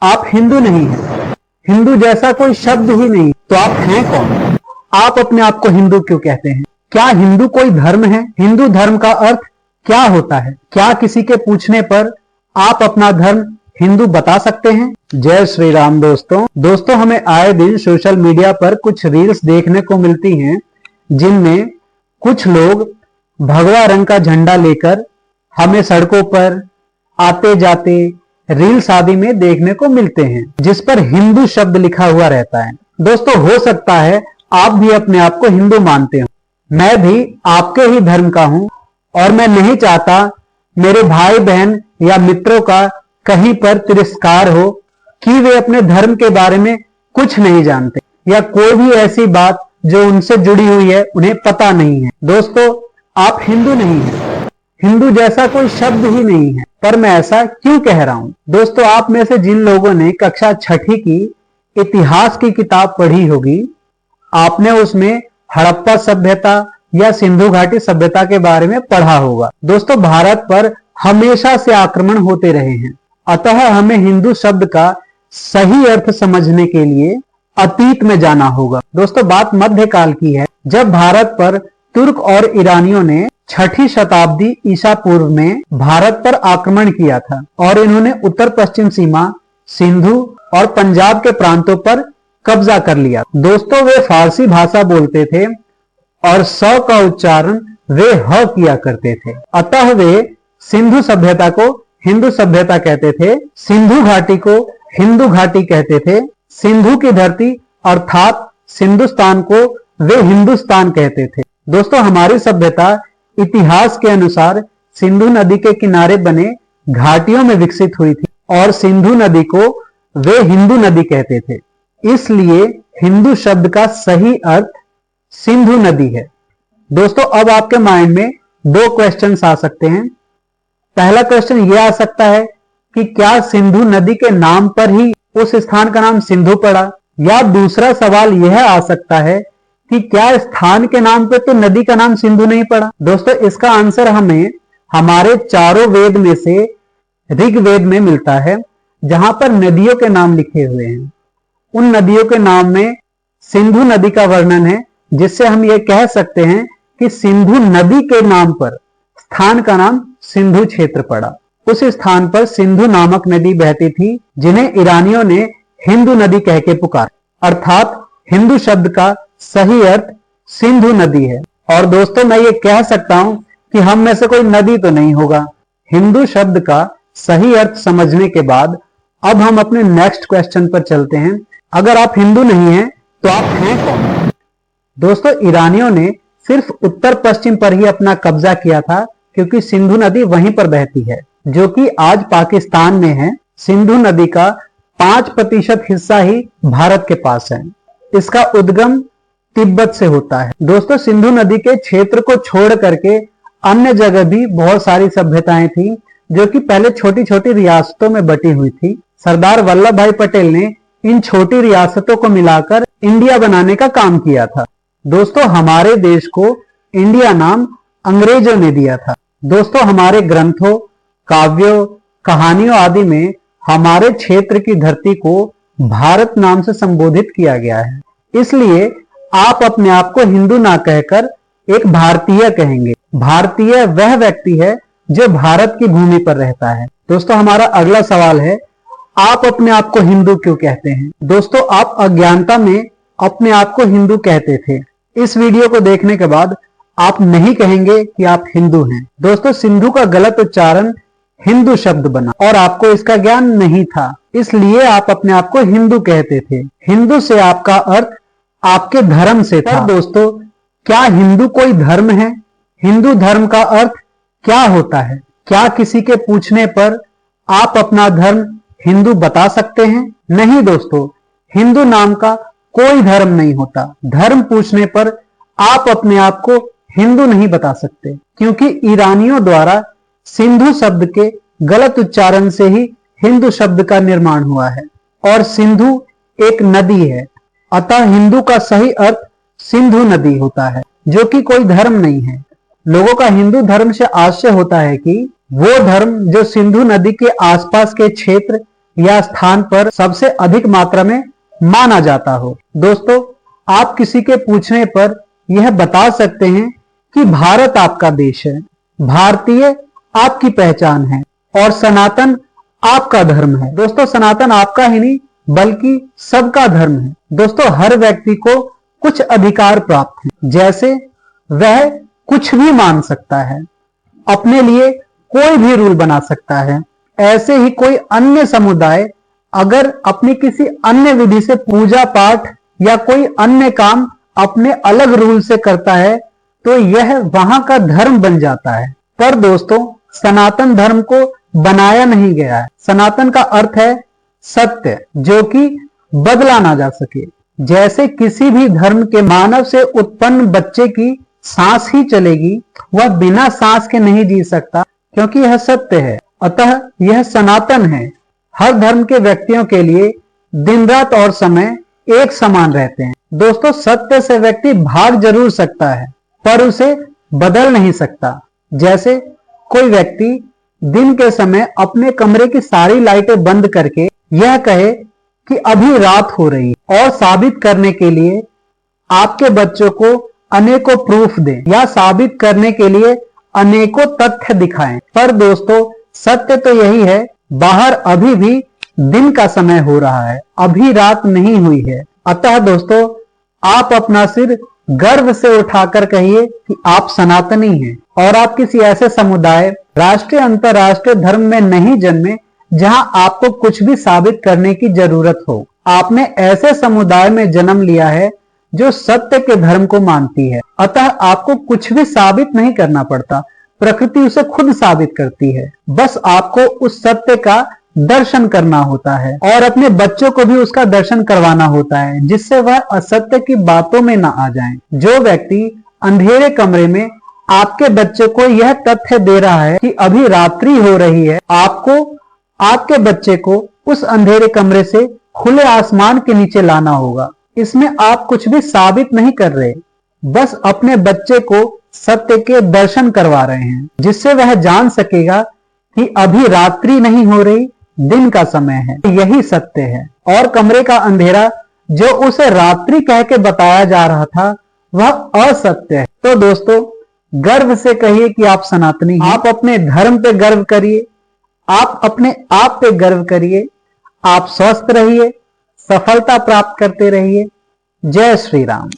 आप हिंदू नहीं हैं, हिंदू जैसा कोई शब्द ही नहीं, तो आप हैं कौन? आप अपने आप को हिंदू क्यों कहते हैं? क्या हिंदू कोई धर्म है? हिंदू धर्म का अर्थ क्या होता है? क्या किसी के पूछने पर आप अपना धर्म हिंदू बता सकते हैं? जय श्री राम दोस्तों हमें आए दिन सोशल मीडिया पर कुछ रील्स देखने को मिलती हैं जिनमें कुछ लोग भगवा रंग का झंडा लेकर हमें सड़कों पर आते जाते रील्स आदि में देखने को मिलते हैं, जिस पर हिंदू शब्द लिखा हुआ रहता है। दोस्तों, हो सकता है आप भी अपने आप को हिंदू मानते हो, मैं भी आपके ही धर्म का हूं और मैं नहीं चाहता मेरे भाई बहन या मित्रों का कहीं पर तिरस्कार हो कि वे अपने धर्म के बारे में कुछ नहीं जानते या कोई भी ऐसी बात जो उनसे जुड़ी हुई है उन्हें पता नहीं है। दोस्तों, आप हिंदू नहीं हैं, हिंदू जैसा कोई शब्द ही नहीं है, पर मैं ऐसा क्यों कह रहा हूं? दोस्तों, आप में से जिन लोगों ने कक्षा 6ठी की इतिहास की किताब पढ़ी होगी, आपने उसमें हड़प्पा सभ्यता या सिंधु घाटी सभ्यता के बारे में पढ़ा होगा। दोस्तों, भारत पर हमेशा से आक्रमण होते रहे हैं, अतः हमें हिंदू शब्द का सही अर्थ समझने के लिए अतीत में जाना होगा। दोस्तों, बात मध्यकाल की है, जब भारत पर तुर्क और ईरानियों ने 6ठी शताब्दी ईसा पूर्व में भारत पर आक्रमण किया था और इन्होंने उत्तर पश्चिम सीमा, सिंधु और पंजाब के प्रांतों पर कब्जा कर लिया। दोस्तों, वे फारसी भाषा बोलते थे और स का उच्चारण वे ह किया करते थे, अतः वे सिंधु सभ्यता को हिंदू सभ्यता कहते थे, सिंधु घाटी को हिंदू घाटी कहते थे, सिंधु की धरती अर्थात सिंधुस्तान को वे हिंदुस्तान कहते थे। दोस्तों, हमारी सभ्यता इतिहास के अनुसार सिंधु नदी के किनारे बने घाटियों में विकसित हुई थी और सिंधु नदी को वे हिंदू नदी कहते थे, इसलिए हिंदू शब्द का सही अर्थ सिंधु नदी है। दोस्तों, अब आपके माइंड में 2 क्वेश्चंस आ सकते हैं। पहला क्वेश्चन यह आ सकता है कि क्या सिंधु नदी के नाम पर ही उस स्थान का नाम सिंधु पड़ा, या दूसरा सवाल यह आ सकता है कि क्या स्थान के नाम पे तो नदी का नाम सिंधु नहीं पड़ा। दोस्तों, इसका आंसर हमें हमारे चारों वेद में से ऋग्वेद में मिलता है, जहां पर नदियों के नाम लिखे हुए हैं। उन नदियों के नाम में सिंधु नदी का वर्णन है, जिससे हम ये कह सकते हैं कि सिंधु नदी के नाम पर स्थान का नाम सिंधु क्षेत्र पड़ा। उस स्थान पर सिंधु नामक नदी बहती थी, जिन्हें ईरानियों ने हिंदू नदी कह के पुकारा, अर्थात हिंदू शब्द का सही अर्थ सिंधु नदी है। और दोस्तों, मैं ये कह सकता हूं कि हम में से कोई नदी तो नहीं होगा। हिंदू शब्द का सही अर्थ समझने के बाद अब हम अपने नेक्स्ट क्वेश्चन पर चलते हैं। अगर आप हिंदू नहीं हैं तो आप हैं कौन? दोस्तों, ईरानियों ने सिर्फ उत्तर पश्चिम पर ही अपना कब्जा किया था, क्योंकि सिंधु नदी वहीं पर बहती है, जो कि आज पाकिस्तान में है। सिंधु नदी का 5% हिस्सा ही भारत के पास है। इसका उद्गम तिब्बत से होता है। दोस्तों, सिंधु नदी के क्षेत्र को छोड़ करके अन्य जगह भी बहुत सारी सभ्यताएं थी, जो कि पहले छोटी छोटी रियासतों में बटी हुई थी। सरदार वल्लभ भाई पटेल ने इन छोटी रियासतों को मिलाकर इंडिया बनाने का काम किया था। दोस्तों, हमारे देश को इंडिया नाम अंग्रेजों ने दिया था। दोस्तों, हमारे ग्रंथों, काव्यों, कहानियों आदि में हमारे क्षेत्र की धरती को भारत नाम से संबोधित किया गया है, इसलिए आप अपने आप को हिंदू ना कहकर एक भारतीय कहेंगे। भारतीय वह व्यक्ति है जो भारत की भूमि पर रहता है। दोस्तों, हमारा अगला सवाल है, आप अपने आप को हिंदू क्यों कहते हैं? दोस्तों, आप अज्ञानता में अपने आप को हिंदू कहते थे। इस वीडियो को देखने के बाद आप नहीं कहेंगे कि आप हिंदू हैं। दोस्तों, सिंधु का गलत उच्चारण हिंदू शब्द बना और आपको इसका ज्ञान नहीं था, इसलिए आप अपने आप को हिंदू कहते थे। हिंदू से आपका अर्थ आपके धर्म से था। दोस्तों, क्या हिंदू कोई धर्म है? हिंदू धर्म का अर्थ क्या होता है? क्या किसी के पूछने पर आप अपना धर्म हिंदू बता सकते हैं? नहीं दोस्तों, हिंदू नाम का कोई धर्म नहीं होता। धर्म पूछने पर आप अपने आप को हिंदू नहीं बता सकते, क्योंकि ईरानियों द्वारा सिंधु शब्द के गलत उच्चारण से ही हिंदू शब्द का निर्माण हुआ है और सिंधु एक नदी है, अतः हिंदू का सही अर्थ सिंधु नदी होता है, जो कि कोई धर्म नहीं है। लोगों का हिंदू धर्म से आशय होता है कि वो धर्म जो सिंधु नदी के आसपास के क्षेत्र या स्थान पर सबसे अधिक मात्रा में माना जाता हो। दोस्तों, आप किसी के पूछने पर यह बता सकते हैं कि भारत आपका देश है, भारतीय आपकी पहचान है और सनातन आपका धर्म है। दोस्तों, सनातन आपका ही नहीं बल्कि सबका धर्म है। दोस्तों, हर व्यक्ति को कुछ अधिकार प्राप्त हैं, जैसे वह कुछ भी मान सकता है, अपने लिए कोई भी रूल बना सकता है। ऐसे ही कोई अन्य समुदाय अगर अपनी किसी अन्य विधि से पूजा पाठ या कोई अन्य काम अपने अलग रूल से करता है तो यह वहां का धर्म बन जाता है। पर दोस्तों, सनातन धर्म को बनाया नहीं गया है। सनातन का अर्थ है सत्य, जो कि बदला ना जा सके। जैसे किसी भी धर्म के मानव से उत्पन्न बच्चे की सांस ही चलेगी, वह बिना सांस के नहीं जी सकता, क्योंकि यह सत्य है। अतः यह सनातन है। हर धर्म के व्यक्तियों के लिए दिन रात और समय एक समान रहते हैं। दोस्तों, सत्य से व्यक्ति भाग जरूर सकता है पर उसे बदल नहीं सकता। जैसे कोई व्यक्ति दिन के समय अपने कमरे की सारी लाइटें बंद करके यह कहे कि अभी रात हो रही और साबित करने के लिए आपके बच्चों को अनेकों प्रूफ दें या साबित करने के लिए अनेकों तथ्य दिखाएं। पर दोस्तों, सत्य तो यही है, बाहर अभी भी दिन का समय हो रहा है, अभी रात नहीं हुई है। अतः दोस्तों, आप अपना सिर गर्व से उठाकर कहिए कि आप सनातनी हैं और आप किसी ऐसे समुदाय, राष्ट्रीय अंतरराष्ट्रीय धर्म में नहीं जन्मे जहां आपको कुछ भी साबित करने की जरूरत हो। आपने ऐसे समुदाय में जन्म लिया है जो सत्य के धर्म को मानती है। अतः आपको कुछ भी साबित नहीं करना पड़ता, प्रकृति उसे खुद साबित करती है। बस आपको उस सत्य का दर्शन करना होता है और अपने बच्चों को भी उसका दर्शन करवाना होता है, जिससे वह असत्य की बातों में ना आ जाएं। जो व्यक्ति अंधेरे कमरे में आपके बच्चे को यह तथ्य दे रहा है कि अभी रात्रि हो रही है, आपको आपके बच्चे को उस अंधेरे कमरे से खुले आसमान के नीचे लाना होगा। इसमें आप कुछ भी साबित नहीं कर रहे, बस अपने बच्चे को सत्य के दर्शन करवा रहे हैं, जिससे वह जान सकेगा कि अभी रात्रि नहीं हो रही, दिन का समय है। यही सत्य है। और कमरे का अंधेरा जो उसे रात्रि कह के बताया जा रहा था, वह असत्य है। तो दोस्तों, गर्व से कहिए कि आप सनातनी हैं। आप अपने धर्म पे गर्व करिए, आप अपने आप पे गर्व करिए। आप स्वस्थ रहिए, सफलता प्राप्त करते रहिए। जय श्री राम।